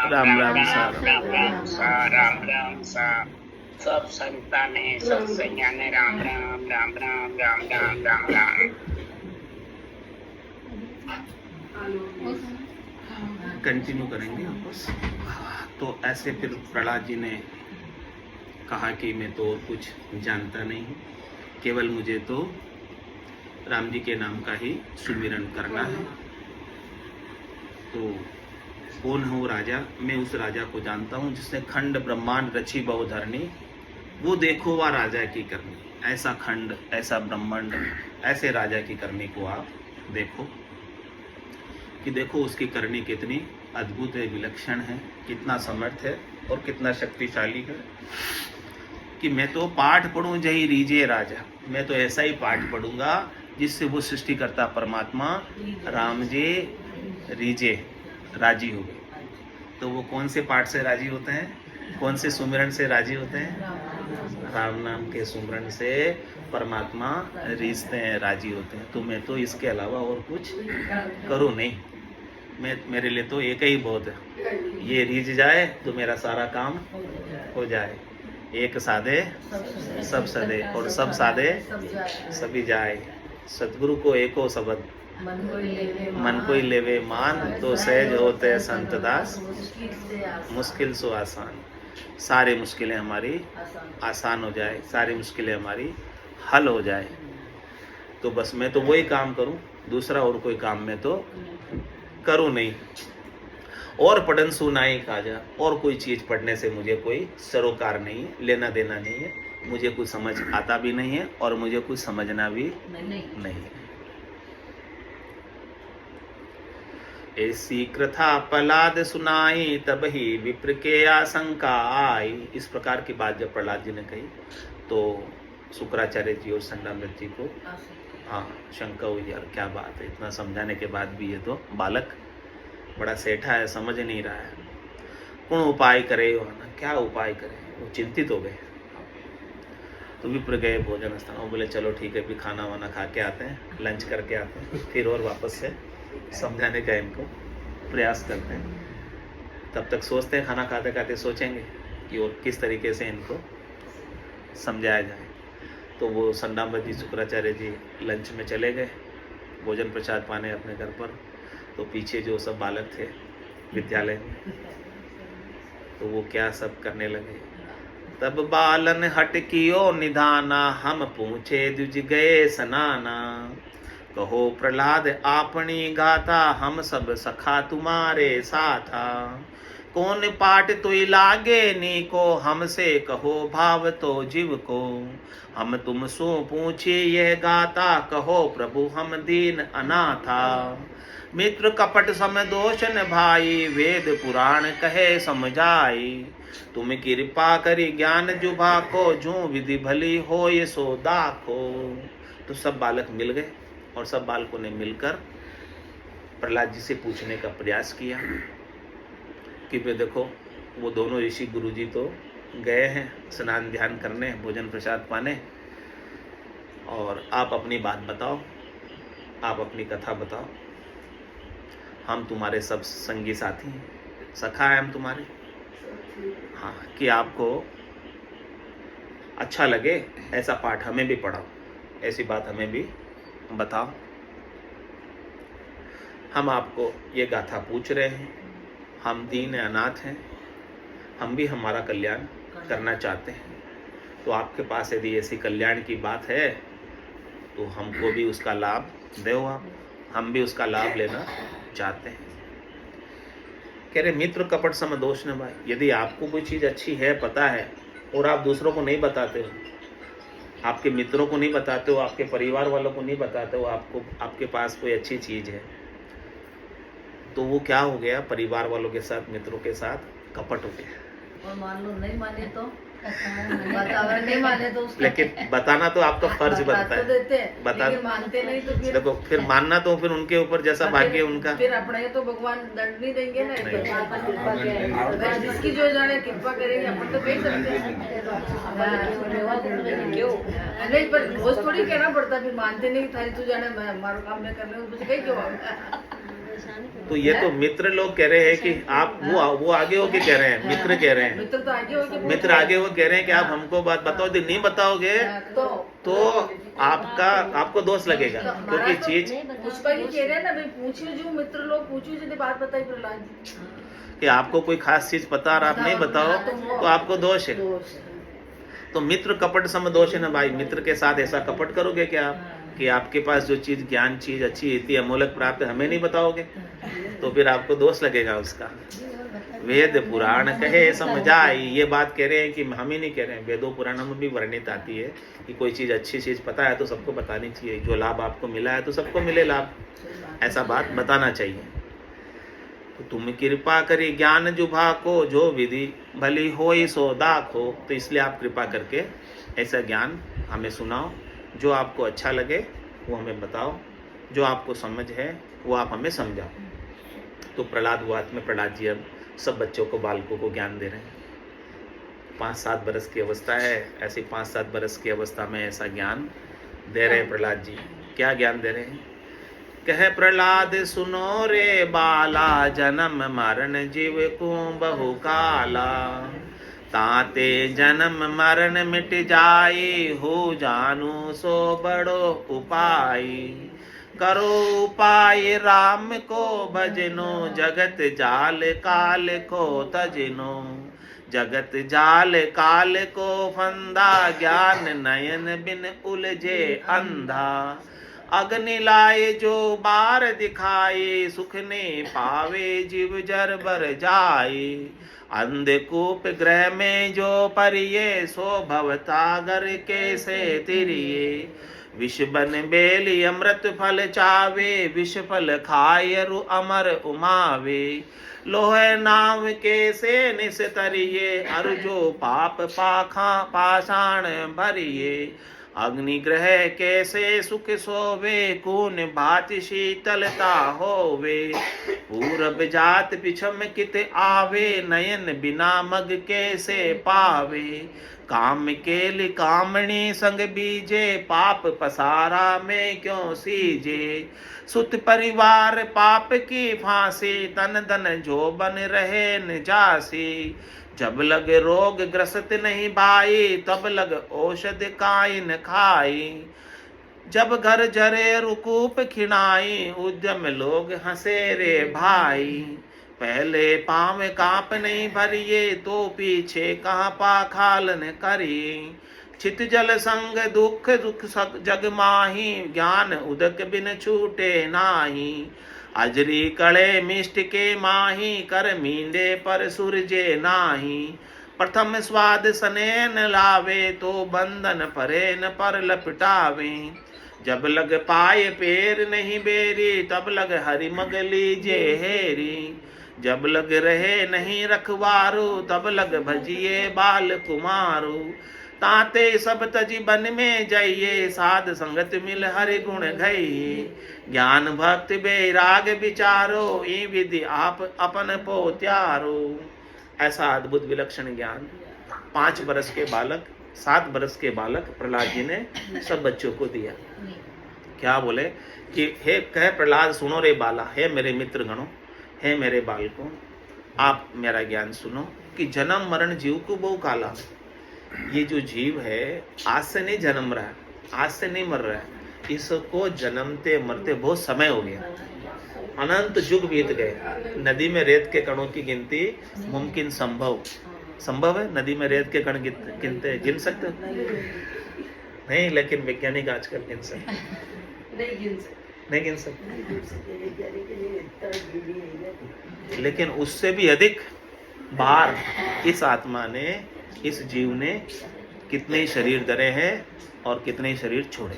राम राम सा राम राम सा राम राम सा सब संताने सब सैयाने राम राम राम राम राम राम राम राम। कंटिन्यू करेंगे वापस। तो ऐसे फिर प्रहलाद जी ने कहा कि मैं तो और कुछ जानता नहीं हूँ, केवल मुझे तो राम जी के नाम का ही सुमिरन करना है। तो कौन है वो राजा? मैं उस राजा को जानता हूँ जिसने खंड ब्रह्मांड रची बहुधरणी। वो देखो वह राजा की करनी, ऐसा खंड ऐसा ब्रह्मांड ऐसे राजा की करनी को आप देखो कि देखो उसकी करनी कितनी अद्भुत है, विलक्षण है, कितना समर्थ है और कितना शक्तिशाली है। कि मैं तो पाठ पढ़ूं जही रीजे राजा, मैं तो ऐसा ही पाठ पढ़ूंगा जिससे वो सृष्टिकर्ता परमात्मा राम जी रीजे राजी हो गए। तो वो कौन से पाठ से राजी होते हैं, कौन से सुमिरन से राजी होते हैं? राम नाम के सुमिरन से परमात्मा रीझते हैं, राजी होते हैं। तो मैं तो इसके अलावा और कुछ करूं नहीं, मेरे लिए तो एक ही बहुत है, ये रीझ जाए तो मेरा सारा काम हो जाए। एक साधे सब सदे और सब साधे सभी जाए। सतगुरु को एको शब्द मन कोई लेवे मान, तो सहज होते संत दास मुश्किल सो आसान। सारी मुश्किलें हमारी आसान हो जाए, सारी मुश्किलें हमारी हल हो जाए। तो बस मैं तो वही काम करूं, दूसरा और कोई काम मैं तो करूं नहीं। और पढ़न सुनाई काजा, और कोई चीज पढ़ने से मुझे कोई सरोकार नहीं है, लेना देना नहीं है, मुझे कुछ समझ आता भी नहीं है और मुझे कुछ समझना भी नहीं है। ऐसी कथा प्रहलाद सुनाई, तब ही विप्र के आशंका आई। इस प्रकार की बात जब प्रहलाद जी ने कही तो शुक्राचार्य जी और संडामृत जी को शंका हुई, यार क्या बात है, इतना समझाने के बाद भी ये तो बालक बड़ा सेठा है, समझ नहीं रहा है। कौन उपाय करे, क्या उपाय करे? वो चिंतित हो गए। तो विप्र गए भोजन स्थान, वो बोले चलो ठीक है, भी खाना वाना खा के आते हैं, लंच करके आते हैं, फिर और वापस से समझाने का इनको प्रयास करते हैं। तब तक सोचते हैं, खाना खाते खाते सोचेंगे कि और किस तरीके से इनको समझाया जाए। तो वो संडामृत जी शुक्राचार्य जी लंच में चले गए, भोजन प्रसाद पाने अपने घर पर। तो पीछे जो सब बालक थे विद्यालय में, तो वो क्या सब करने लगे। तब बालन हट कियो निधाना, हम पूछे द्विज गए सनाना। कहो प्रहलाद आपनी गाथा, हम सब सखा तुम्हारे साथा। कौन पाठ तुई लागे नी को, हमसे कहो भाव तो जीव को। हम तुम सो पूछे यह गाथा, कहो प्रभु हम दीन अनाथा। मित्र कपट सम दोषन भाई, वेद पुराण कहे समझाई। तुम कृपा करी ज्ञान जुभा को, जो विधि भली हो ये सो दाखो। तो सब बालक मिल गए और सब बालकों ने मिलकर प्रहलाद जी से पूछने का प्रयास किया कि वे देखो, वो दोनों ऋषि गुरु जी तो गए हैं स्नान ध्यान करने, भोजन प्रसाद पाने, और आप अपनी बात बताओ, आप अपनी कथा बताओ। हम तुम्हारे सब संगी साथी हैं, सखा है हम तुम्हारे। हाँ, कि आपको अच्छा लगे ऐसा पाठ हमें भी पढ़ाओ, ऐसी बात हमें भी बताओ। हम आपको ये गाथा पूछ रहे हैं, हम दीन अनाथ हैं, हम भी हमारा कल्याण करना चाहते हैं। तो आपके पास यदि ऐसी कल्याण की बात है तो हमको भी उसका लाभ दो आप, हम भी उसका लाभ लेना चाहते हैं। कह रहे मित्र कपट सम दोष न भाई, यदि आपको कोई चीज़ अच्छी है, पता है, और आप दूसरों को नहीं बताते हो, आपके मित्रों को नहीं बताते हो, आपके परिवार वालों को नहीं बताते हो, आपके पास कोई अच्छी चीज़ है, तो वो क्या हो गया, परिवार वालों के साथ, मित्रों के साथ कपट हो गया। और मान लो नहीं माने तो नहीं माने तो लेकिन बताना तो आपका फर्ज बनता है, बता मानते नहीं तो फिर देखो, फिर मानना तो फिर उनके ऊपर जैसा भाग्य उनका, फिर अपने तो भगवान दंड नहीं देंगे ना। तो जिसकी जो जाने कृपा करेंगे, अपन तो कह सकते हैं क्यों नहीं, पर रोज थोड़ी कहना पड़ता, फिर मानते नहीं, थारी तू जाने हमारा काम में कर रहे हो, मुझे कहीं क्यों तो ये तो मित्र लोग कह रहे हैं कि आप वो आगे होके कह रहे हैं, मित्र कह रहे हैं, मित्र तो आगे होके बोल मित्र रहे हैं। आगे वो कह रहे हैं कि आप हमको बात बताओ, यदि नहीं बताओगे तो आपको दोष लगेगा, तो क्योंकि महाराज तो चीज पुष्पा जी कह रहे हैं ना भाई, पूछियो जो मित्र लोग पूछियो जो बात बताई प्रहलाद जी। कि आपको कोई खास चीज पता और आप नहीं बताओ तो आपको दोष है। दोष है। तो मित्र कपट सम दोष है ना भाई, मित्र के साथ ऐसा कपट करोगे क्या आप कि आपके पास जो चीज ज्ञान चीज अच्छी इतनी अमूलक प्राप्त है, हमें नहीं बताओगे तो फिर आपको दोष लगेगा उसका। वेद पुराण कहे समझाई, ये बात कह रहे हैं कि हम ही नहीं कह रहे हैं, वेदों पुराणों में भी वर्णित आती है कि कोई चीज अच्छी चीज पता है तो सबको बतानी चाहिए, जो लाभ आपको मिला है तो सबको मिले लाभ, ऐसा बात बताना चाहिए। तो तुम कृपा करी ज्ञान जुभा को, जो विधि भली होई सो दाखो, तो इसलिए आप कृपा करके ऐसा ज्ञान हमें सुनाओ, जो आपको अच्छा लगे वो हमें बताओ, जो आपको समझ है वो आप हमें समझाओ। तो प्रहलाद वाद में प्रहलाद जी अब सब बच्चों को, बालकों को ज्ञान दे रहे हैं। 5-7 बरस की अवस्था है, ऐसी 5-7 बरस की अवस्था में ऐसा ज्ञान दे रहे हैं प्रहलाद जी। क्या ज्ञान दे रहे हैं? कह प्रहलाद सुनो रे बाला, जन्म मरण जीव को बहु काला, ताते जन्म मरण मिट जाए, हो जानू सो बड़ो उपाय, करो उपाय राम को भजनो, जगत जाल काल को तजनो, जगत जाल काल को फंदा, ज्ञान नयन बिन उलझे अंधा, अग्नि लाए जो बार दिखाए, सुख ने पावे जीव जर बर जाए, अंधकूप ग्रह में जो परिये, सो भवतागर के से तिरिये, विष बन बेली अमृत फल चावे, विष फल खाय रु अमर उमावे, लोहे नाव के से निस्तरिये, अरु जो पाप पाखा पाषाण भरिये, अग्निग्रह कैसे सुख सोवे, कून भात शीतलता होवे, पूरब जात पिछम कित आवे, नयन बिना मग कैसे पावे, काम केल कामणी संग बीजे, पाप पसारा में क्यों सीजे, सुत परिवार पाप की फांसी, तन धन जो बन रहे न जासी, जब लग रोग ग्रस्त नहीं भाई, तब लग औषध काई न खाई, जब घर जरे रुकूप खिनाई, उद्यम लोग हंसे रे भाई, पहले पाँव कांप नहीं भरिए, तो पीछे कहाँ पाखालन करी, चित जल संग दुख दुख जग माही, ज्ञान उदक बिन छूटे नाही, अजरी कड़े मिष्ट के माही, कर मींडे पर सुरजे नाही, प्रथम स्वाद सनेन लावे, तो बंधन परेन पर लपटावे, जब लग पाए पेर नहीं बेरी, तब लग हरि मग लीजे हेरी, जब लग रहे नहीं रखवारू, तब लग भजिए बाल कुमारू, ताते सब तजी बन में जाइए, साध संगत मिल हरि गुण गई, ज्ञान भक्ति बैराग विचारो, ई विधि आप अपन पो त्यारो। ऐसा अद्भुत विलक्षण ज्ञान 5 बरस के बालक, 7 बरस के बालक प्रहलाद जी ने सब बच्चों को दिया। क्या बोले कि हे कह प्रहलाद सुनो रे बाला, हे मेरे मित्र गणों, हे मेरे बालकों, आप मेरा ज्ञान सुनो कि जन्म मरण जीव को बहु काला, ये जो जीव है आज से नहीं जन्म रहा है, आज से नहीं मर रहा है, इसको जन्मते मरते बहुत समय हो गया, अनंत युग बीत गए। नदी में रेत के कणों की गिनती मुमकिन संभव है? नदी में रेत के कण गिनते गिन सकते नहीं, लेकिन वैज्ञानिक आजकल गिन सकते नहीं गिन सकते, लेकिन उससे भी अधिक बार इस आत्मा ने, इस जीव ने कितने शरीर धरे हैं और कितने शरीर छोड़े,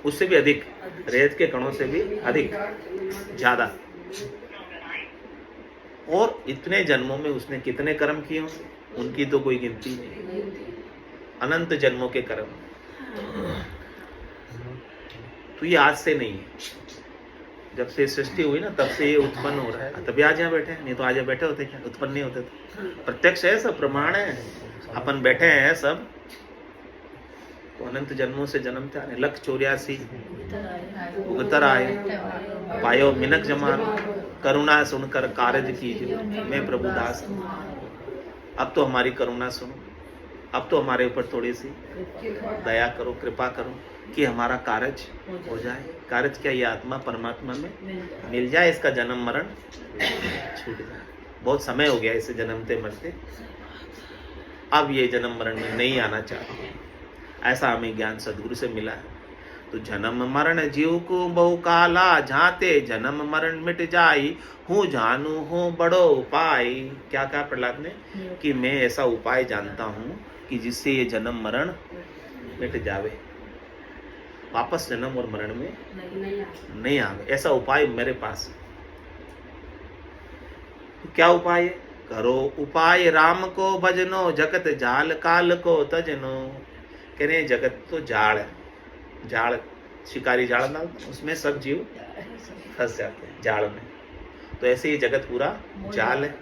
उससे भी अधिक, रेत के कणों से भी अधिक, ज्यादा। और इतने जन्मों में उसने कितने कर्म किए होंगे, उनकी तो कोई गिनती नहीं, अनंत जन्मों के कर्म। तो ये आज से नहीं है, जब से सृष्टि हुई ना तब से ये उत्पन्न हो रहा है, तभी आज यहाँ बैठे हैं, नहीं तो आज यहाँ बैठे होते क्या, उत्पन्न नहीं होते तो। प्रत्यक्ष है, सब प्रमाण है, अपन बैठे हैं सब, तो अनंत जन्मों से जन्मते आ रहे, 1,84 उगतर आए, पायो मिनक जमान, करुणा सुनकर कारज कीजिए, मैं प्रभु दास हूं। अब तो हमारी करुणा सुनो, अब तो हमारे ऊपर थोड़ी सी दया करो, कृपा करो कि हमारा कार्य हो जाए। कार्य क्या, ये आत्मा परमात्मा में मिल जाए, इसका जन्म मरण छूट जाए। बहुत समय हो गया इसे जन्मते मरते, अब ये जन्म मरण में नहीं आना चाहते। ऐसा हमें ज्ञान सदगुरु से मिला है। तो जन्म मरण जीव को बहु काला, झाते जन्म मरण मिट जाई, हूँ जानू हूँ बड़ो उपाय। क्या कहा प्रहलाद ने कि मैं ऐसा उपाय जानता हूँ कि जिससे ये जन्म मरण मिट जावे, वापस जन्म और मरण में नहीं आवे। ऐसा उपाय मेरे पास है। तो क्या उपाय है? करो उपाय राम को भजनो, जगत जाल काल को तजनो। कह रहे जगत तो जाल है, जाल शिकारी जाल डालते, उसमें सब जीव फंस जाते हैं जाल में। तो ऐसे ही जगत पूरा जाल है,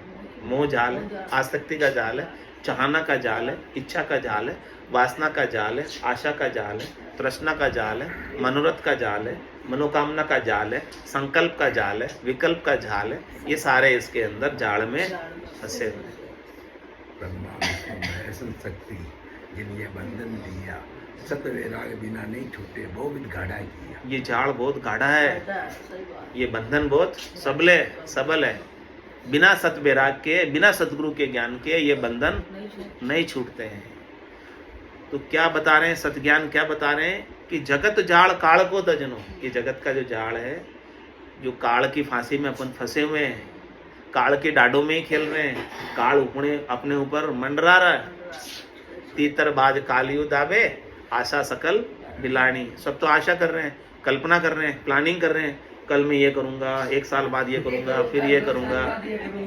मोह जाल है, आसक्ति का जाल है, चाहना का जाल है, इच्छा का जाल है, वासना का जाल है, आशा का जाल है, तृष्णा का जाल है, मनोरथ का जाल है, मनोकामना का जाल है, संकल्प का जाल है, विकल्प का जाल है। ये सारे इसके अंदर जाल में फंसे हुए हैं। शक्ति जिन ये बंधन दिया, सत वैराग बिना नहीं छूटे, बहुत गाढ़ा किया। ये जाल बहुत गाढ़ा है, ये बंधन बहुत सबल है। बिना सत वैराग के, बिना सतगुरु के ज्ञान के ये बंधन नहीं छूटते हैं। तो क्या बता रहे हैं सत ज्ञान, क्या बता रहे हैं कि जगत जाल काल को तजनो। ये जगत का जो जाल है, जो काल की फांसी में अपन फंसे हुए हैं, काल के डाडों में ही खेल रहे हैं, काल अपने ऊपर मंडरा रहा है। तीतर बाज कालियो दावे, आशा सकल बिलानी। सब तो आशा कर रहे हैं, कल्पना कर रहे हैं, प्लानिंग कर रहे हैं, कल मैं ये करूंगा, 1 साल बाद ये करूंगा, फिर ये करूंगा।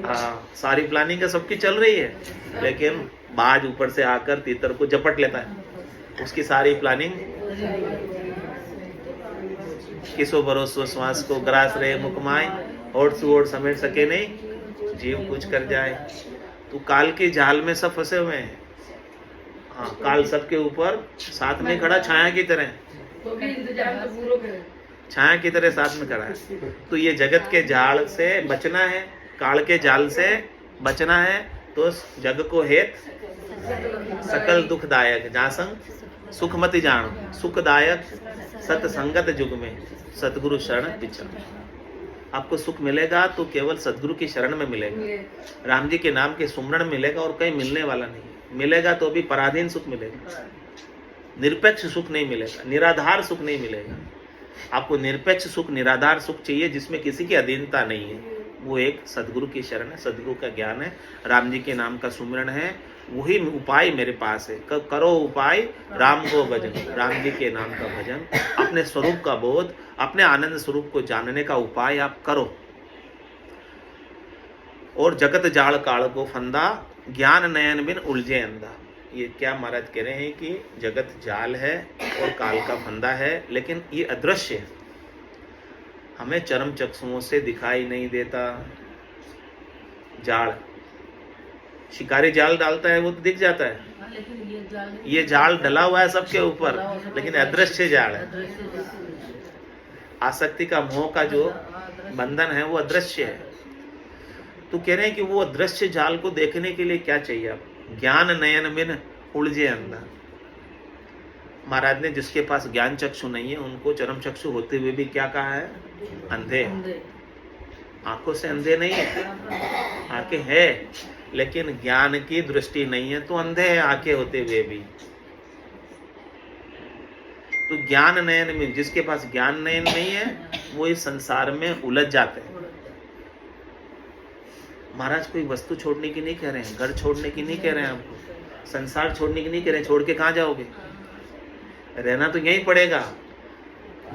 हाँ, सारी प्लानिंग सबकी चल रही है, लेकिन बाज ऊपर से आकर तीतर को झपट लेता है। उसकी सारी प्लानिंग किसो भरोसो श्वास को ग्रास रहे मुकमाए, ओट से ओट समेट सके नहीं, जीव कुछ कर जाए। तो काल के जाल में सब फंसे हुए हैं। हाँ, काल सबके ऊपर साथ में खड़ा, छाया की तरह, छाया की तरह साथ में खड़ा है। तो ये जगत के जाल से बचना है, काल के जाल से बचना है। तो जग को हेत सकल दुखदायक, जहाँ संग सुख मत जानो, सुखदायक सतसंगत युग में सतगुरु शरण पिछड़। आपको सुख मिलेगा तो केवल सतगुरु की शरण में मिलेगा, राम जी के नाम के सुमरण मिलेगा, और कहीं मिलने वाला नहीं। मिलेगा तो भी पराधीन सुख मिलेगा, निरपेक्ष सुख नहीं मिलेगा, निराधार सुख नहीं मिलेगा। आपको निरपेक्ष सुख, निराधार सुख चाहिए जिसमें किसी की अधीनता नहीं है। वो एक सदगुरु की शरण है, सदगुरु का ज्ञान है, राम जी के नाम का सुमिरन है। वही उपाय मेरे पास है। करो उपाय राम को भजन, राम जी के नाम का भजन, अपने स्वरूप का बोध, अपने आनंद स्वरूप को जानने का उपाय आप करो। और जगत जाल काल को फंदा, ज्ञान नयन बिन उलझे अंधा। ये क्या महाराज कह रहे हैं कि जगत जाल है और काल का फंदा है, लेकिन ये अदृश्य है, हमें चरम चक्षुओं से दिखाई नहीं देता। जाल, शिकारी जाल डालता है वो तो दिख जाता है, ये जाल डला हुआ है सबके ऊपर, लेकिन अदृश्य जाल है। आसक्ति का, मोह का जो बंधन है वो अदृश्य है। तो कह रहे हैं कि वो अदृश्य जाल को देखने के लिए क्या चाहिए आप? ज्ञान नयन बिन उलझे अंधा। महाराज ने जिसके पास ज्ञान चक्षु नहीं है उनको चरम चक्षु होते हुए भी क्या कहा है? अंधे। आंखों से अंधे नहीं है, आंखें है लेकिन ज्ञान की दृष्टि नहीं है, तो अंधे है आंखें होते हुए भी। तो ज्ञान नयन में, जिसके पास ज्ञान नयन नहीं है वो इस संसार में उलझ जाते हैं। महाराज कोई वस्तु छोड़ने की नहीं कह रहे हैं, घर छोड़ने की नहीं कह रहे हैं आपको, संसार छोड़ने की नहीं कह रहे हैं। छोड़ के कहाँ जाओगे? रहना तो यहीं पड़ेगा।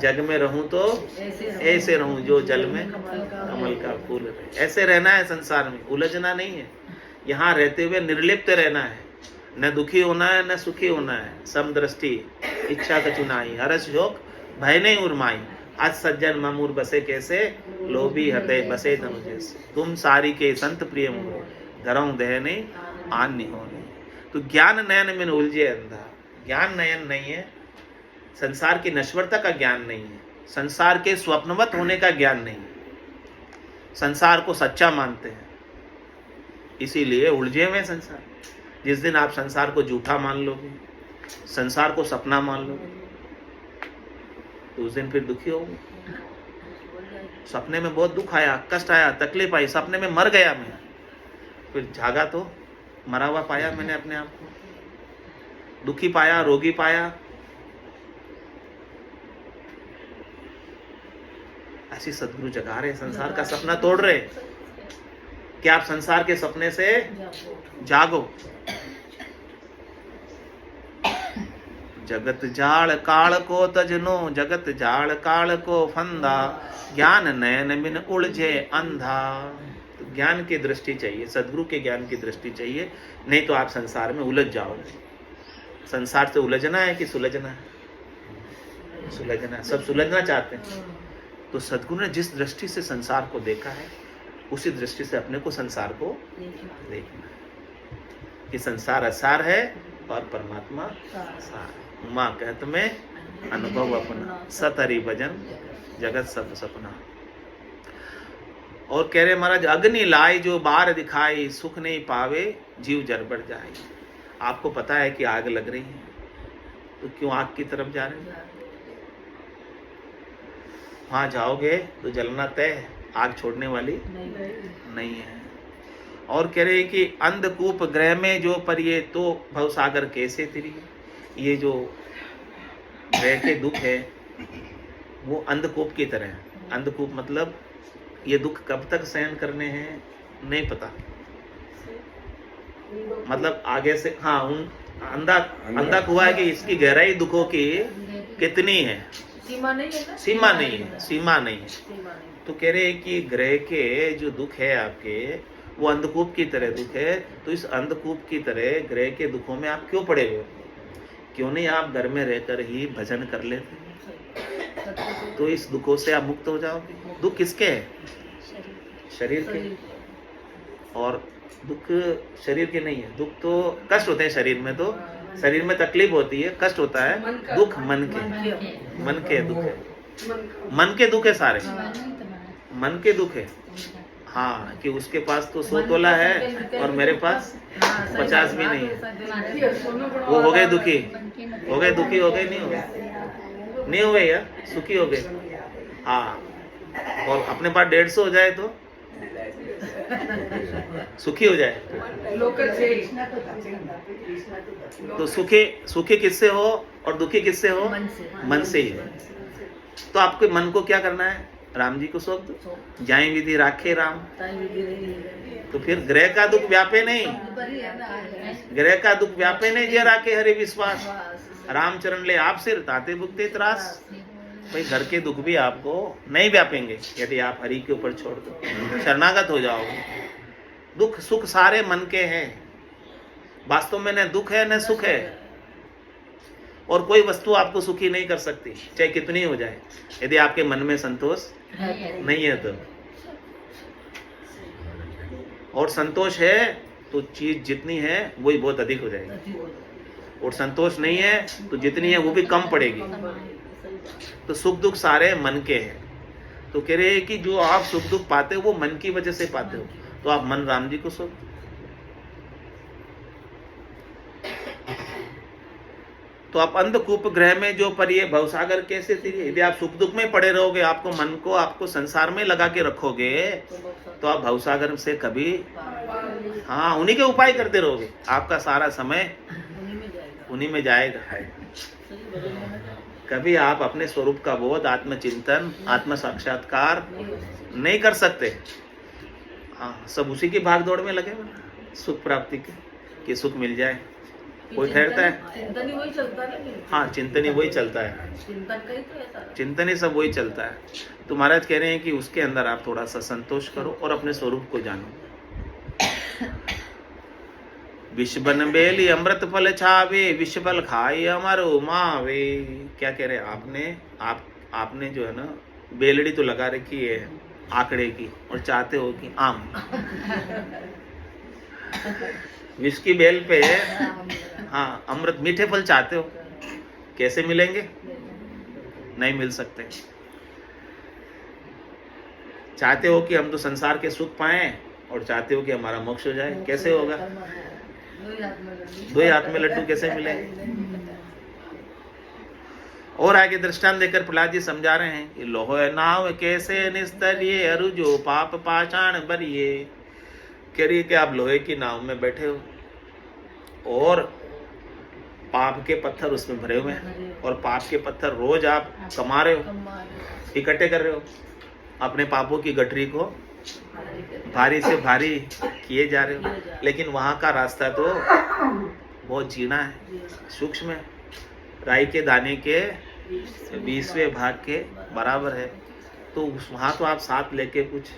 जग में रहूं तो ऐसे रहूं जो जल में कमल का फूल रहे। ऐसे रहना है संसार में, उलझना नहीं है। यहाँ रहते हुए निर्लिप्त रहना है, न दुखी होना है न सुखी होना है। समदृष्टि इच्छा कछु नाहि, हर्ष शोक भय नहीं उर्माई। आज सज्जन ममूर बसे कैसे, लोभी हृदय बसे धनु जैसे। तुम सारी के संत प्रिय मोह, धरऊं देह नहीं आन्य हो नहीं। तो ज्ञान नयन में उलझे अंधा, ज्ञान नयन नहीं है संसार की नश्वरता का ज्ञान नहीं है, संसार के स्वप्नवत होने का ज्ञान नहीं है, संसार को सच्चा मानते हैं, इसीलिए उलझे हुए संसार। जिस दिन आप संसार को झूठा मान लोगे, संसार को सपना मान लोगे, तो उस दिन फिर दुखी होगे। सपने में बहुत दुख आया, कष्ट आया, तकलीफ आई, सपने में मर गया मैं, फिर जागा तो मरा हुआ पाया मैंने अपने आप को, दुखी पाया, रोगी पाया। ऐसी सदगुरु जगा रहे, संसार का सपना तोड़ रहे कि आप संसार के सपने से जागो। जगत जाल काल को तजनो, जगत जाल काल को फंदा, ज्ञान नयन बिन उलझे अंधा। तो ज्ञान की दृष्टि चाहिए, सदगुरु के ज्ञान की दृष्टि चाहिए, नहीं तो आप संसार में उलझ जाओगे। संसार से उलझना है कि सुलझना है? सुलझना। सब सुलझना चाहते हैं। तो सदगुरु ने जिस दृष्टि से संसार को देखा है, उसी दृष्टि से अपने को संसार को देखना है कि संसार असार है और परमात्मा सार है। उमा कहत में अनुभव अपना, सतहरि भजन जगत सब सपना। और कह रहे महाराज, अग्नि लाई जो बार दिखाई, सुख नहीं पावे जीव जर बढ़ जाए। आपको पता है कि आग लग रही है, तो क्यों आग की तरफ जा रहे हैं? वहां जाओगे तो जलना तय है, आग छोड़ने वाली नहीं है। और कह रहे कि अंधकूप ग्रह में जो परिये, तो भवसागर कैसे तिरी। ये जो ग्रह के दुख है वो अंधकूप की तरह है। अंधकूप मतलब ये दुख कब तक सहन करने हैं नहीं पता, मतलब आगे से। हाँ, उन अंधा कुआ है कि इसकी गहराई दुखों की कितनी है, सीमा नहीं है ना? सीमा नहीं है, सीमा नहीं है। सीमा नहीं। तो कह रहे हैं कि ग्रह के जो दुख है आपके, वो अंधकूप की तरह दुख है। तो इस अंधकूप की तरह ग्रह के दुखों में आप क्यों पड़े हुए? क्यों नहीं आप घर में रहकर ही भजन कर लेते? तो इस दुखों से आप मुक्त हो जाओगे। दुख किसके है? शरीर के। और दुख शरीर के नहीं है। दुख तो कष्ट होते हैं शरीर में, तो शरीर में तकलीफ होती है, कष्ट होता है। दुख मन के दुख है, मन के दुख है सारे, मन के दुख है। हाँ, कि उसके पास तो 100 तोला है और मेरे पास 50 भी नहीं है। वो हो गए दुखी, हो गए दुखी, हो गए नहीं हो गए, नहीं हो गए यार, सुखी हो गए। हाँ, और अपने पास 150 हो जाए तो सुखी हो जाए। तो सुखी किससे हो और दुखी किससे हो? मन से ही। तो आपके मन को क्या करना है? राम जी को सौंप दो। जाई विधि राखे राम। तो फिर ग्रह का दुख व्यापे नहीं, ग्रह का दुख व्यापे नहीं, जे राखे हरे विश्वास। रामचरण ले आप सिर ताते भुगते त्रास। भाई घर के दुख भी आपको नहीं व्यापेंगे यदि आप हरि के ऊपर छोड़ दो, शरणागत हो जाओगे। दुख सुख सारे मन के हैं, वास्तव में न दुख है न सुख है। और कोई वस्तु आपको सुखी नहीं कर सकती, चाहे कितनी हो जाए, यदि आपके मन में संतोष नहीं है तो। और संतोष है तो चीज जितनी है वही बहुत अधिक हो जाएगी, और संतोष नहीं है तो जितनी है वो भी कम पड़ेगी। तो सुख दुख सारे मन के हैं। तो कह रहे हैं कि जो आप सुख दुख पाते हो वो मन की वजह से पाते हो। तो आप मन राम जी को सौंप दो। तो आप अंधकूप ग्रह में जो परिये, भवसागर कैसे तिरिये। यदि आप सुख दुख में पड़े रहोगे, आपको मन को आपको संसार में लगा के रखोगे, तो आप भवसागर से कभी, हाँ, उन्हीं के उपाय करते रहोगे। आपका सारा समय उन्हीं में जाएगा। कभी आप अपने स्वरूप का बोध, आत्मचिंतन, आत्म साक्षात्कार नहीं कर सकते। हाँ, सब उसी की भागदौड़ में लगे हुए सुख प्राप्ति के, कि सुख मिल जाए। कोई ठहरता है? चिंतन ही वही चलता है। हाँ, चिंतन ही वही चलता है, चिंतन का ही तो है सारा। चिंतन ही सब वही चलता है। तो महाराज कह रहे हैं कि उसके अंदर आप थोड़ा सा संतोष करो और अपने स्वरूप को जानो। विष बन बेली अमृत फल छावे, विष फल खाई अमर उमावे। क्या कह रहे हैं? आपने जो है ना, बेलड़ी तो लगा रखी है आंकड़े की, और चाहते हो कि आम। विष की बेल पे हाँ अमृत मीठे फल चाहते हो, कैसे मिलेंगे? नहीं मिल सकते। चाहते हो कि हम तो संसार के सुख पाएं और चाहते हो कि हमारा मोक्ष हो जाए, कैसे होगा? दो ही हाथ में लड्डू कैसे मिले? और आगे दृष्टांत देकर प्रहलाद जी समझा रहे हैं, लोह नाव कैसे निस्तरिये अरु जो पाप पाषाण बरिये। कह रही है कि आप लोहे की नाव में बैठे हो और पाप के पत्थर उसमें भरे हुए हैं, और पाप के पत्थर रोज आप कमा रहे हो, इकट्ठे कर रहे हो, अपने पापों की गठरी को भारी से भारी किए जा रहे हो। लेकिन वहां का रास्ता तो बहुत जीना है, सूक्ष्म है, राई के दाने के 20वें भाग के बराबर है। तो वहां तो आप साथ लेके कुछ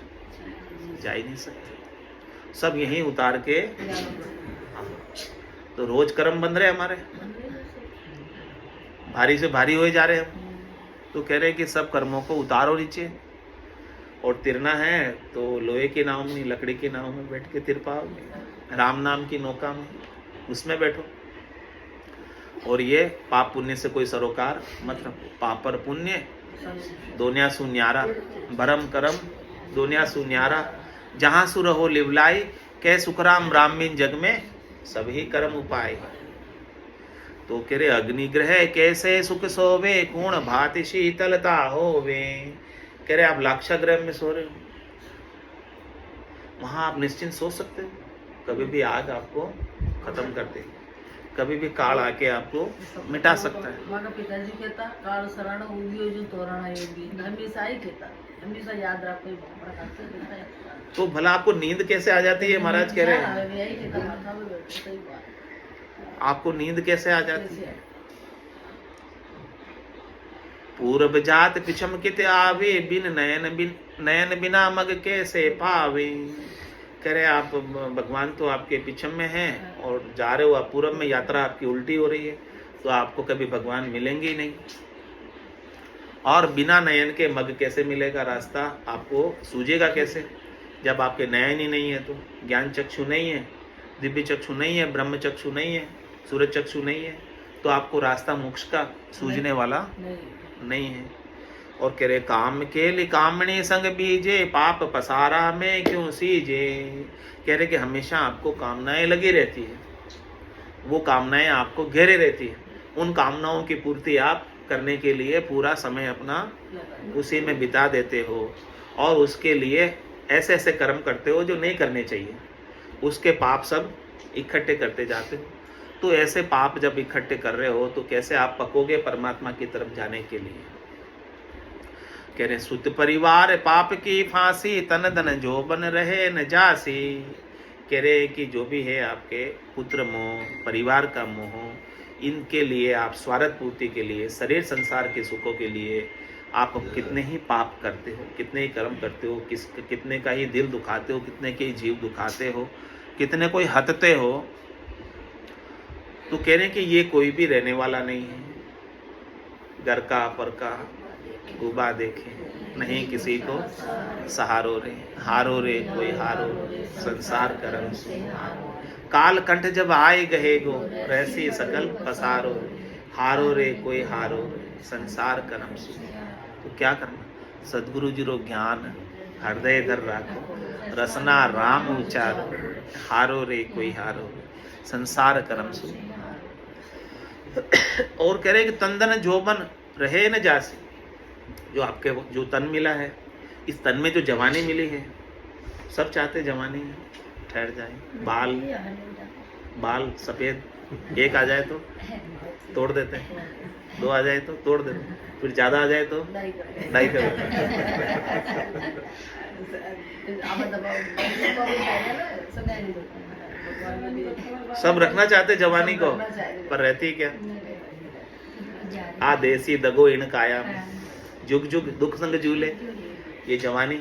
जा ही नहीं सकते, सब यहीं उतार के। तो रोज कर्म बन रहे हमारे, भारी से भारी हो जा रहे हम। तो कह रहे कि सब कर्मों को उतारो नीचे, और तिरना है तो लोहे की नाव में, लकड़ी की नाव में बैठ के तिर पाओगे, राम नाम की नौका में, उसमें बैठो। और ये पाप पुण्य से कोई सरोकार मत रखो। पाप पर पुण्य दोनिया सुन्यारा, भरम करम दोनिया सुन्यारा, जहां सुर हो लिवलाई, कै सुखराम ब्राह्मीण जग में सभी कर्म उपाय। तो कह रहे अग्निग्रह कैसे सुख सोवे, कूण भांति शीतलता होवे। कह रहे आप लाक्षागृह में सो रहे हो, वहां आप निश्चिंत सो सकते हो, कभी भी आग आपको खत्म कर देगी, कभी भी काल आके आपको मिटा सकता है। हमारा पिताजी कहता काल शरण होगी जो तोरण आएगी, हमेशा ही कहता, हमेशा याद रखो। तो भला आपको नींद कैसे आ जाती है? महाराज कह रहे हैं आपको नींद कैसे आ जाती है? पूर्व जात पिछम कित आवे, बिन नयन बिना मग कैसे पावे। कह रहे आप भगवान तो आपके पिछम में हैं और जा रहे हो आप पूरब में, यात्रा आपकी उल्टी हो रही है, तो आपको कभी भगवान मिलेंगे ही नहीं। और बिना नयन के मग कैसे मिलेगा रास्ता? आपको सूझेगा कैसे जब आपके नयन ही नहीं है? तो ज्ञान चक्षु नहीं है, दिव्य चक्षु नहीं है, ब्रह्म चक्षु नहीं है, सूरज चक्षु नहीं है, तो आपको रास्ता मोक्ष का सूझने वाला नहीं है। और कह रहे काम के लिए कामणी संग बीजे, पाप पसारा में क्यों सीजे। कह रहे कि हमेशा आपको कामनाएं लगी रहती है, वो कामनाएं आपको घेरे रहती है, उन कामनाओं की पूर्ति आप करने के लिए पूरा समय अपना उसी में बिता देते हो, और उसके लिए ऐसे ऐसे कर्म करते हो जो नहीं करने चाहिए, उसके पाप सब इकट्ठे करते जाते हो। तो ऐसे पाप जब इकट्ठे कर रहे हो तो कैसे आप पकोगे परमात्मा की तरफ जाने के लिए? कह रहे सुत परिवार पाप की फांसी, तन धन जो बन रहे न जासी। कह रहे कि जो भी है आपके पुत्र मोह, परिवार का मोह, इनके लिए आप स्वार्थ पूर्ति के लिए, शरीर संसार के सुखों के लिए आप कितने ही पाप करते हो, कितने ही कर्म करते हो, कितने का ही दिल दुखाते हो, कितने के ही जीव दुखाते हो, कितने कोई हतते हो। तो कह रहे कि ये कोई भी रहने वाला नहीं है। घर का पर का गुबा देखे, नहीं किसी को सहारो रे, हारो रे कोई हारो, संसार करम सुहारो। काल कंठ जब आए गहे गो, रहसी सकल पसारो, हारो रे कोई हारो, संसार करम सुहारो। तो क्या करना? सदगुरु जी रो ज्ञान हृदय धर राखो, रसना राम उचारो, हारो रे कोई हारो, संसार करम सुहारो। और कह रहे कि तंदन जोबन रहे न जासी। जो आपके जो तन मिला है, इस तन में जो जवानी मिली है, सब चाहते जवानी ठहर जाए। बाल सफेद एक आ जाए तो तोड़ देते हैं, दो आ जाए तो तोड़ देते हैं, फिर ज्यादा आ जाए तो डाई कर देते हैं। सब रखना चाहते जवानी को, पर रहती क्या? आ देसी दगो इन काया में, जुग जुग दुख संग झूले। ये जवानी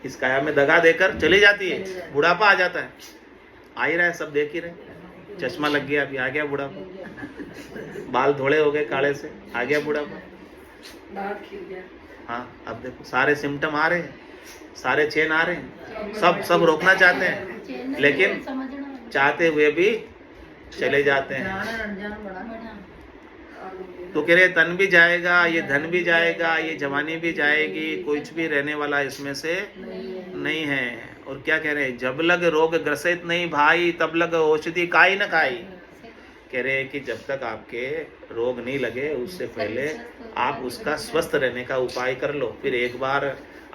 इस काया में दगा देकर चली जाती है, बुढ़ापा आ जाता है। आ ही रहा है, सब देख ही रहे। चश्मा लग गया, अभी आ गया बुढ़ापा। बाल धोड़े हो गए काले से, आ गया बुढ़ापा। हाँ, अब देखो सारे सिम्टम आ रहे हैं, सारे चेन आ रहे हैं, सब रोकना चाहते हैं, लेकिन चाहते हुए भी चले जाते हैं। तो कह रहे तन भी जाएगा, ये धन भी जाएगा, ये जवानी भी जाएगी, कुछ भी रहने वाला इसमें से नहीं है। और क्या कह रहे हैं, जब लग रोग ग्रसित नहीं भाई, तब लग औषधि काई न खाई। कह रहे हैं कि जब तक आपके रोग नहीं लगे उससे पहले आप उसका स्वस्थ रहने का उपाय कर लो। फिर एक बार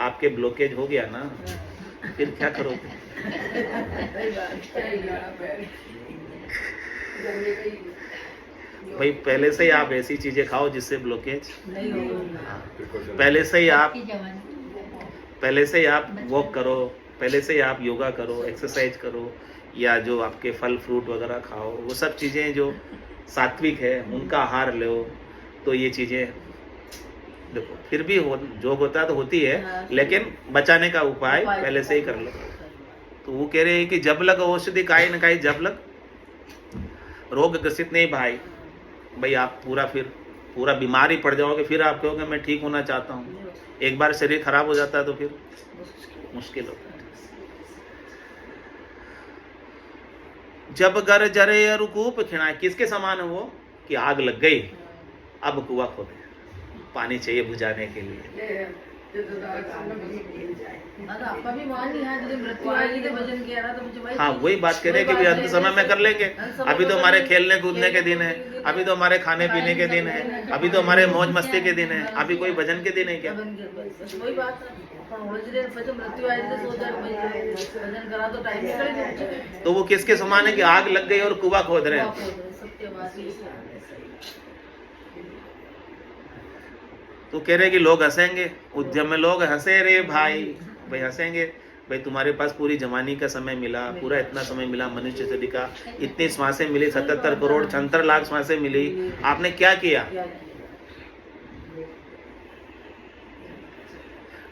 आपके ब्लॉकेज हो गया ना, फिर क्या करोगे? भाई पहले से ही आप ऐसी चीजें खाओ जिससे ब्लॉकेज नहीं होगा। हाँ, पहले से ही आप वॉक करो, पहले से ही आप योगा करो, एक्सरसाइज करो, या जो आपके फल फ्रूट वगैरह खाओ, वो सब चीज़ें जो सात्विक है उनका आहार लो। तो ये चीज़ें देखो फिर भी जोग होता तो होती है, लेकिन बचाने का उपाय पहले से ही कर लो। तो वो कह रहे हैं कि जब लग औषधि काई न खाई, जब लग रोग ग्रसित नहीं भाई। भाई आप पूरा बीमार ही पड़ जाओगे, फिर आप कहोगे मैं ठीक होना चाहता हूँ। एक बार शरीर खराब हो जाता है तो फिर मुश्किल होता है। जब गर जरे रुकूप खिणाए, किसके समान है वो कि आग लग गई, अब कुआं खोदे, पानी चाहिए बुझाने के लिए। हाँ वही बात कह रहे हैं कि भी अंत समय में कर लेंगे, अभी तो हमारे खेलने कूदने के दिन है, अभी तो हमारे खाने पीने के दिन है, अभी तो हमारे मौज मस्ती के दिन है, अभी कोई भजन के दिन है क्या? वही बात है, मृत्यु आई तो भजन करा तो टाइम निकल। तो वो किसके समान है कि आग लग गई और कुआं खोद रहे हैं। तो कह रहे कि लोग हंसेंगे, उद्यम में लोग हंसे रे भाई। भाई हंसेंगे, भाई तुम्हारे पास पूरी जवानी का समय मिला, पूरा इतना समय मिला, मनुष्य शरीर का इतनी श्वासें मिली, 77 करोड़ 76 लाख श्वासें मिली, आपने क्या किया?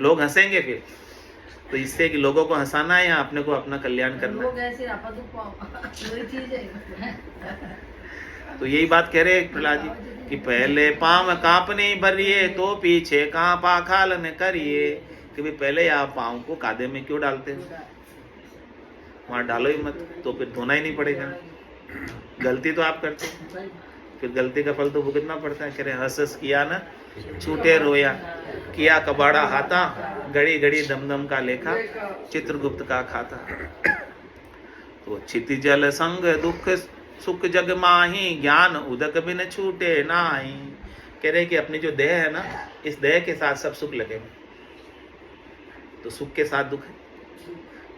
लोग हंसेंगे फिर। तो इससे कि लोगों को हंसाना है या अपने को अपना कल्याण करना है? तो यही बात कह रहे हैं प्रहलाद जी कि पहले पाँव कांपने भरिए तो पीछे कांपा खालन करिए। कि भाई पहले आप पाँव को कादे में क्यों डालते हो, वहां डालो ही मत, तो फिर धोना ही नहीं पड़ेगा। गलती तो आप करते हो, फिर गलती का फल तो भुगतना पड़ता है। कह रहे हंस हंस किया ना छूटे रोया, किया कबाड़ा हाथा, घड़ी घड़ी दम दम का लेखा, चित्रगुप्त का खाता। तो क्षितिजल संग दुख सुख जग माही, ज्ञान उदक बिन छूटे नाही। कह रहे कि अपनी जो देह है ना, इस देह के साथ सब सुख लगेंगे। तो सुख के साथ दुख है।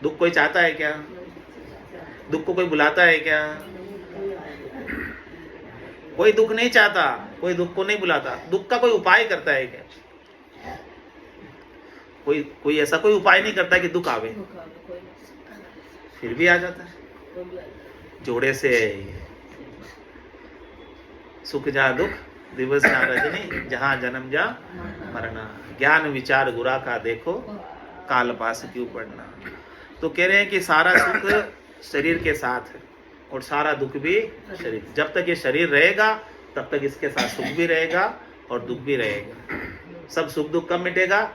दुख कोई चाहता है क्या? दुख को कोई बुलाता है क्या? कोई दुख नहीं चाहता, कोई दुख को नहीं बुलाता। दुख का कोई उपाय करता है क्या? कोई ऐसा कोई उपाय नहीं करता कि दुख आवे, फिर भी आ जाता है। जोड़े से सुख जा दुख दिवस जा रजनी, जहां जन्म जा मरना, ज्ञान विचार गुरा का देखो, काल पास क्यों पढ़ना। तो कह रहे हैं कि सारा सुख शरीर के साथ है और सारा दुख भी शरीर। जब तक ये शरीर रहेगा तब तक इसके साथ सुख भी रहेगा और दुख भी रहेगा। सब सुख दुख कब मिटेगा?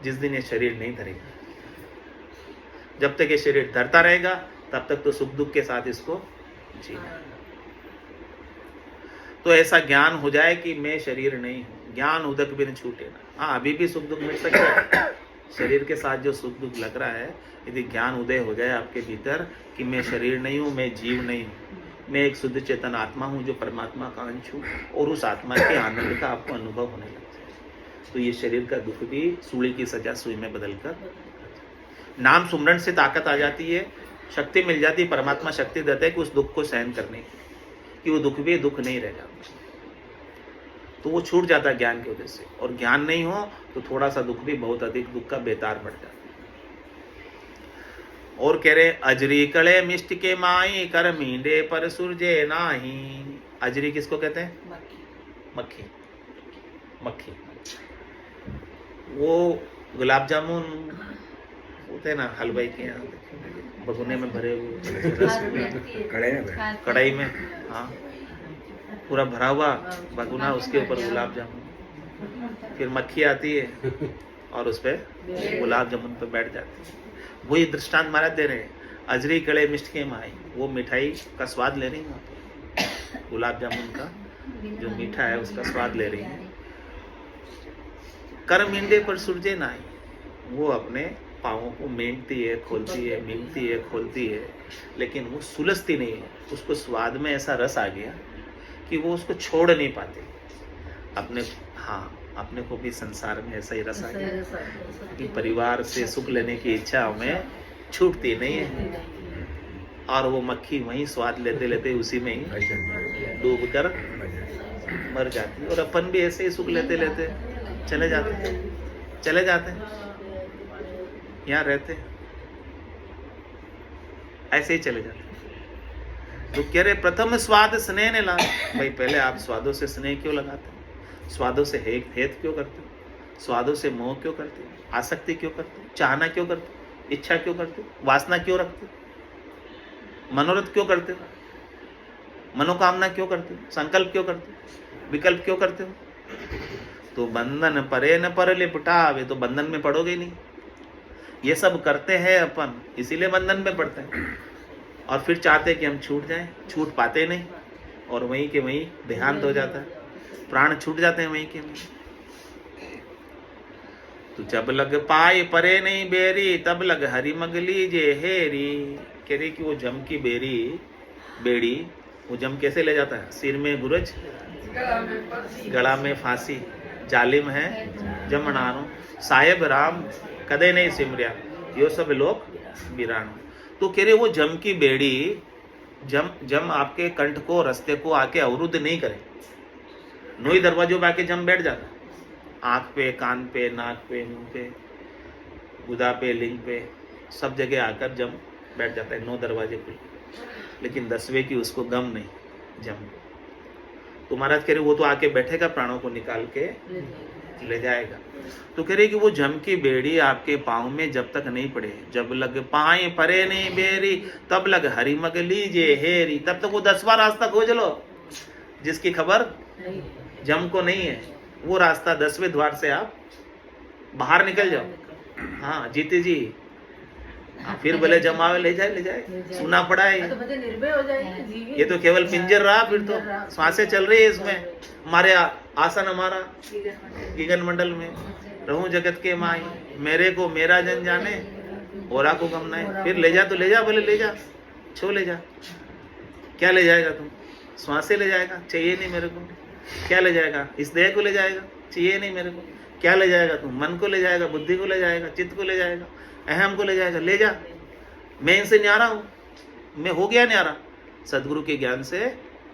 जिस दिन ये शरीर नहीं धरेगा। जब तक ये शरीर धरता रहेगा तब तक तो सुख दुख के साथ इसको जीना। तो ऐसा ज्ञान हो जाए कि मैं शरीर नहीं हूं, ज्ञान उदक बिन छूटे ना। हाँ अभी भी सुख दुख मिट सकता है, शरीर के साथ जो सुख दुख लग रहा है, यदि ज्ञान उदय हो जाए आपके भीतर कि मैं शरीर नहीं हूँ, मैं जीव नहीं हूँ, मैं एक शुद्ध चेतन आत्मा हूँ जो परमात्मा का अंश हूँ, और उस आत्मा के आनंद का आपको अनुभव होने लगता है, तो ये शरीर का दुख भी सूली की सजा सुई में बदलकर, नाम सुमरण से ताकत आ जाती है, शक्ति मिल जाती है। परमात्मा शक्ति देता है कि उस दुख को सहन करने की, कि वो दुख भी दुख नहीं रहेगा, तो वो छूट जाता है ज्ञान की वजह से। और ज्ञान नहीं हो तो थोड़ा सा दुख भी बहुत अधिक दुख का बेतार बढ़ जाता है। और कह रहे अजरी कड़े मिष्ट के माई, कर मींडे पर सुरजे नाही। अजरी किसको कहते हैं? मक्खी। मक्खी वो गुलाब जामुन होते हैं ना हलवाई के यहाँ, भगोने में भरे हुए, कढ़ाई में, हाँ पूरा भरा हुआ भगुना, उसके ऊपर गुलाब जामुन, फिर मक्खी आती है और उस पर गुलाब जामुन पर बैठ जाती है। वही दृष्टांत महाराज दे रहे हैं, अजरी कड़े मिष्ट के माई, वो मिठाई का स्वाद ले रही है गुलाब जामुन का, जो मीठा है उसका स्वाद ले रही है। कर मींडे पर सूरजे नाई, वो अपने पाँवों को मींडती है, खोलती है, मींडती है, खोलती है, लेकिन वो सुलझती नहीं है। उसको स्वाद में ऐसा रस आ गया कि वो उसको छोड़ नहीं पाते। अपने को भी संसार में ऐसा ही रस आ गया कि परिवार से सुख लेने की इच्छा हमें छूटती नहीं है, और वो मक्खी वहीं स्वाद लेते लेते उसी में ही डूब कर मर जाती है। और अपन भी ऐसे ही सुख लेते लेते चले जाते हैं, यहाँ रहते हैं, ऐसे ही चले जाते हैं। तो कह रहे प्रथम स्वाद स्नेह ने ला, भाई पहले आप स्वादों से स्नेह क्यों लगाते हो, स्वादों से हेत क्यों करते हो, स्वादों से मोह क्यों करते हो, आसक्ति क्यों करते हो, चाहना क्यों करते हो, इच्छा क्यों करते हो, वासना क्यों रखते हो, मनोरथ क्यों करते हो, मनोकामना क्यों करते हो, संकल्प क्यों करते हो, विकल्प क्यों करते हो। तो बंधन परे न पर लिपटावे, तो बंधन में पड़ोगे ही नहीं। ये सब करते हैं अपन, इसीलिए बंधन में पड़ते हैं, और फिर चाहते हैं कि हम छूट जाएं, छूट पाते नहीं, और वहीं के वहीं देहांत हो जाता है, प्राण छूट जाते हैं वहीं के वहीं। तो जब लग पाए परे नहीं बेरी, तब लग हरी मगली जे हेरी। कह रही कि वो जम की बेड़ी, वो जम कैसे ले जाता है, सिर में गुरज, गला में फांसी, जालिम है जमनानो, साहेब राम कदे नहीं सिमरिया, यो सब लोग बिरानो। तो कह रहे वो जम की बेड़ी, जम आपके कंठ को, रास्ते को आके अवरुद्ध नहीं करे। नोई दरवाजों पे आके जम बैठ जाता, आंख पे, कान पे, नाक पे, मुंह पे, गुदा पे, लिंग पे, सब जगह आकर जम बैठ जाता है, 9 दरवाजे खुले, लेकिन 10वें की उसको गम नहीं, जम। तो महाराज कह रहे वो तो आके बैठेगा, प्राणों को निकाल के ले जाएगा। तो कह रहे कि वो जम की बेड़ी आपके पाँव में जब तक नहीं पड़े, जब लग पाए परे नहीं बेरी, तब लग हरी मग लीजे हेरी, तब तक वो 10वां रास्ता खोज लो, जिसकी खबर जम को नहीं है। वो रास्ता 10वें द्वार से आप बाहर निकल जाओ। हाँ जीती जी, फिर भले जमावे ले जाए, सुना पड़ा है। तो बच्चे निर्भय हो जाएंगे, ये तो केवल पिंजर रहा, फिर तो सांसें चल रही है इसमें। हमारे आसन हमारा गगन मंडल में, रहूं जगत के माई, मेरे को मेरा जन जाने, औरा को गम नहीं। फिर ले जा तो ले जा, भले ले जा, छो ले जा। क्या ले जाएगा तुम, सांसें ले जाएगा, चाहिए नहीं मेरे को। क्या ले जाएगा, इस देह को ले जाएगा, चाहिए नहीं मेरे को। क्या ले जाएगा तुम, मन को ले जाएगा, बुद्धि को ले जाएगा, चित्त को ले जाएगा, अहम को ले जाएगा, ले जा। मैं इनसे न्यारा हूं, मैं हो गया न्यारा, सदगुरु के ज्ञान से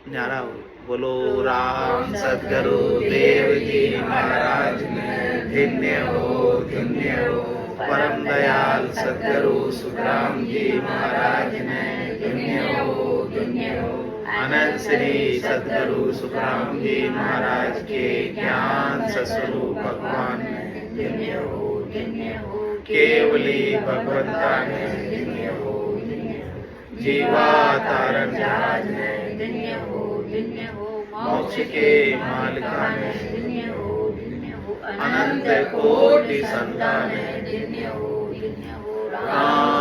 न्यारा हो। बोलो राम सदगुरु देव जी महाराज ने धन्य हो, धन्य हो। परम दयाल सदगुरु सुखराम जी महाराज ने धन्य हो, धन्य हो। अनंत श्री सदगुरु सुखराम जी महाराज के ज्ञान स्वरूप भगवान ने धन्य हो, धन्य हो। केवली भगवंता ने धन्य हो, जीवा तारण जहाज ने धन्य हो, धन्य हो। मोक्ष के मालिका ने धन्य हो, धन्य हो। अनंत कोटि संतान ने धन्य हो, धन्य हो। राम